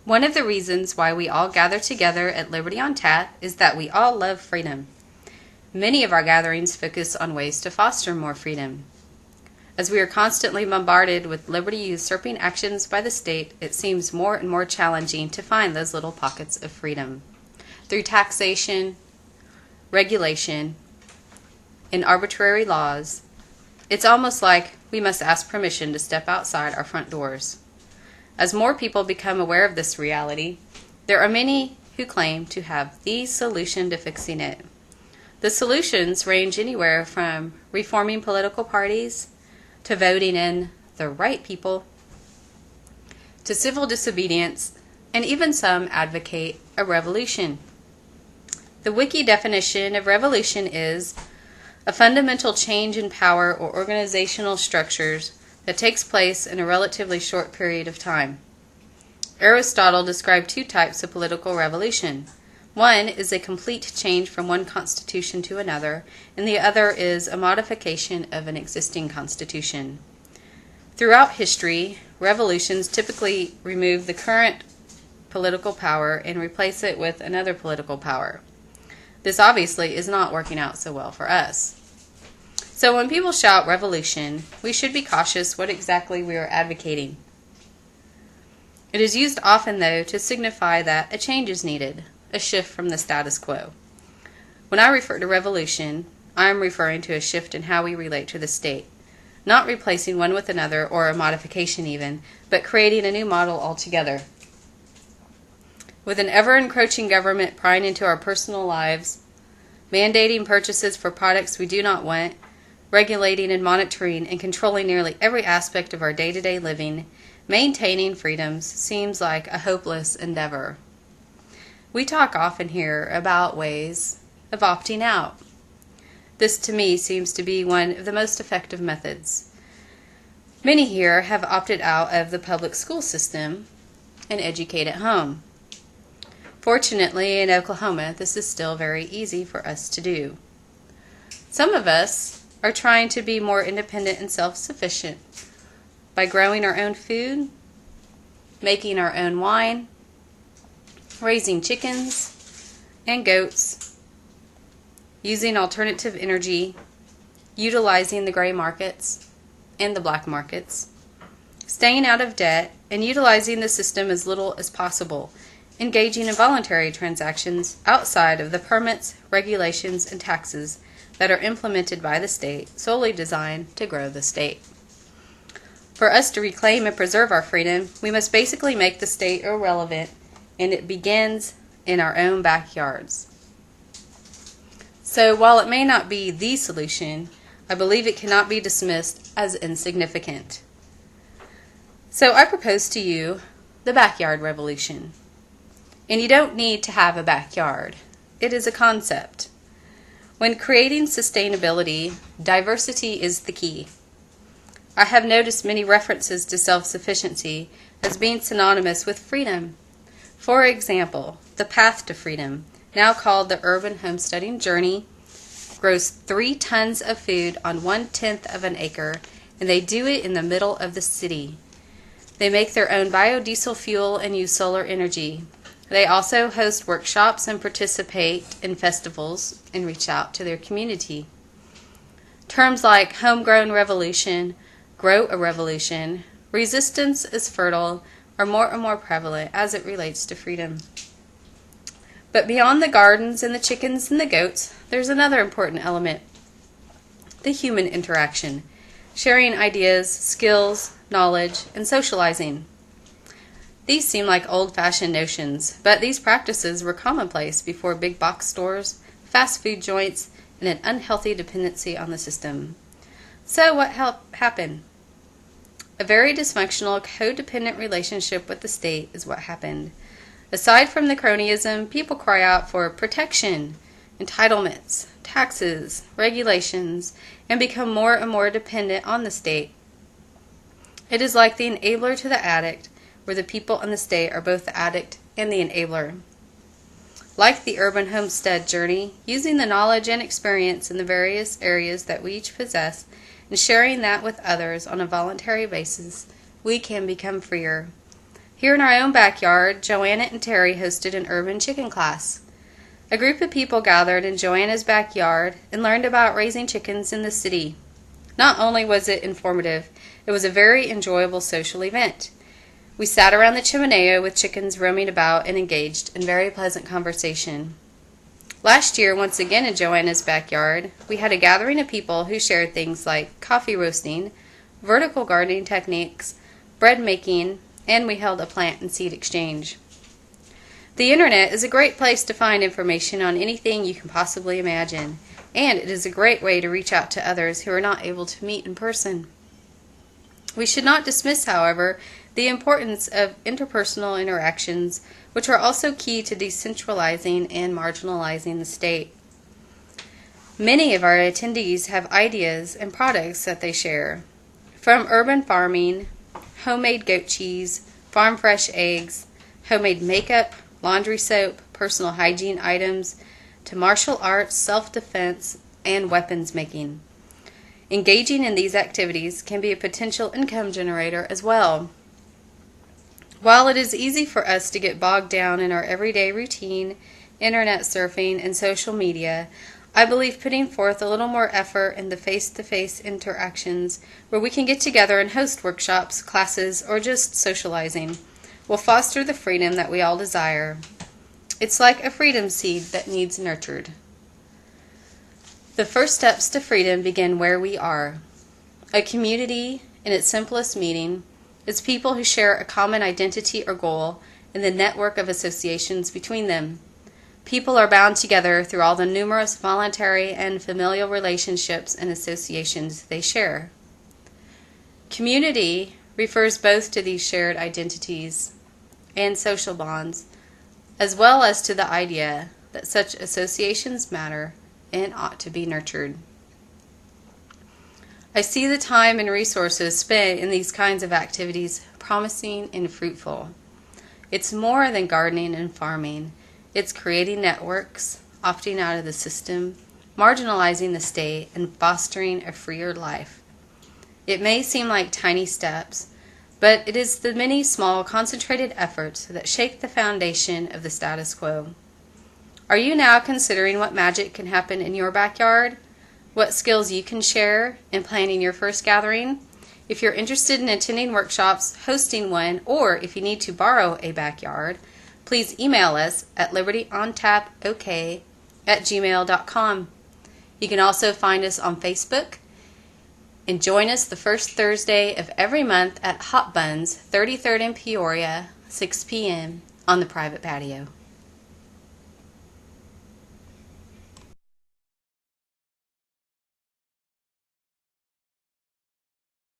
One of the reasons why we all gather together at Liberty on Tap is that we all love freedom. Many of our gatherings focus on ways to foster more freedom. As we are constantly bombarded with liberty usurping actions by the state, it seems more and more challenging to find those little pockets of freedom. Through taxation, regulation, and arbitrary laws, it's almost like we must ask permission to step outside our front doors. As more people become aware of this reality, there are many who claim to have the solution to fixing it. The solutions range anywhere from reforming political parties, to voting in the right people, to civil disobedience, and even some advocate a revolution. The wiki definition of revolution is a fundamental change in power or organizational structures that takes place in a relatively short period of time. Aristotle described two types of political revolution. One is a complete change from one constitution to another, and the other is a modification of an existing constitution. Throughout history, revolutions typically remove the current political power and replace it with another political power. This obviously is not working out so well for us. So when people shout revolution, we should be cautious what exactly we are advocating. It is used often, though, to signify that a change is needed, a shift from the status quo. When I refer to revolution, I am referring to a shift in how we relate to the state, not replacing one with another or a modification even, but creating a new model altogether. With an ever-encroaching government prying into our personal lives, mandating purchases for products we do not want, regulating and monitoring and controlling nearly every aspect of our day-to-day living, maintaining freedoms seems like a hopeless endeavor. We talk often here about ways of opting out. This to me seems to be one of the most effective methods. Many here have opted out of the public school system and educate at home. Fortunately, in Oklahoma, this is still very easy for us to do. Some of us are trying to be more independent and self-sufficient by growing our own food, making our own wine, raising chickens and goats, using alternative energy, utilizing the gray markets and the black markets, staying out of debt, and utilizing the system as little as possible, engaging in voluntary transactions outside of the permits, regulations, and taxes that are implemented by the state, solely designed to grow the state. For us to reclaim and preserve our freedom, we must basically make the state irrelevant, and it begins in our own backyards. So while it may not be the solution, I believe it cannot be dismissed as insignificant. So I propose to you the backyard revolution. And you don't need to have a backyard. It is a concept. When creating sustainability, diversity is the key. I have noticed many references to self-sufficiency as being synonymous with freedom. For example, the Path to Freedom, now called the Urban Homesteading Journey, grows 3 tons of food on 1/10 of an acre, and they do it in the middle of the city. They make their own biodiesel fuel and use solar energy. They also host workshops and participate in festivals and reach out to their community. Terms like homegrown revolution, grow a revolution, resistance is fertile are more and more prevalent as it relates to freedom. But beyond the gardens and the chickens and the goats, there's another important element: the human interaction, sharing ideas, skills, knowledge, and socializing. These seem like old-fashioned notions, but these practices were commonplace before big box stores, fast food joints, and an unhealthy dependency on the system. So what happened? A very dysfunctional, codependent relationship with the state is what happened. Aside from the cronyism, people cry out for protection, entitlements, taxes, regulations, and become more and more dependent on the state. It is like the enabler to the addict, where the people and the state are both the addict and the enabler. Like the urban homestead journey, using the knowledge and experience in the various areas that we each possess and sharing that with others on a voluntary basis, we can become freer. Here in our own backyard, Joanna and Terry hosted an urban chicken class. A group of people gathered in Joanna's backyard and learned about raising chickens in the city. Not only was it informative, it was a very enjoyable social event. We sat around the chimenea with chickens roaming about and engaged in very pleasant conversation. Last year, once again in Joanna's backyard, we had a gathering of people who shared things like coffee roasting, vertical gardening techniques, bread making, and we held a plant and seed exchange. The internet is a great place to find information on anything you can possibly imagine, and it is a great way to reach out to others who are not able to meet in person. We should not dismiss, however, the importance of interpersonal interactions, which are also key to decentralizing and marginalizing the state. Many of our attendees have ideas and products that they share, from urban farming, homemade goat cheese, farm fresh eggs, homemade makeup, laundry soap, personal hygiene items, to martial arts, self-defense, and weapons making. Engaging in these activities can be a potential income generator as well. While it is easy for us to get bogged down in our everyday routine, internet surfing, and social media, I believe putting forth a little more effort in the face-to-face interactions where we can get together and host workshops, classes, or just socializing will foster the freedom that we all desire. It's like a freedom seed that needs nurtured. The first steps to freedom begin where we are. A community, in its simplest meaning, is people who share a common identity or goal and the network of associations between them. People are bound together through all the numerous voluntary and familial relationships and associations they share. Community refers both to these shared identities and social bonds, as well as to the idea that such associations matter and ought to be nurtured. I see the time and resources spent in these kinds of activities promising and fruitful. It's more than gardening and farming. It's creating networks, opting out of the system, marginalizing the state, and fostering a freer life. It may seem like tiny steps, but it is the many small concentrated efforts that shake the foundation of the status quo. Are you now considering what magic can happen in your backyard? What skills you can share in planning your first gathering? If you're interested in attending workshops, hosting one, or if you need to borrow a backyard, please email us at libertyontapok@gmail.com. You can also find us on Facebook and join us the first Thursday of every month at Hot Buns, 33rd in Peoria, 6 p.m. on the private patio.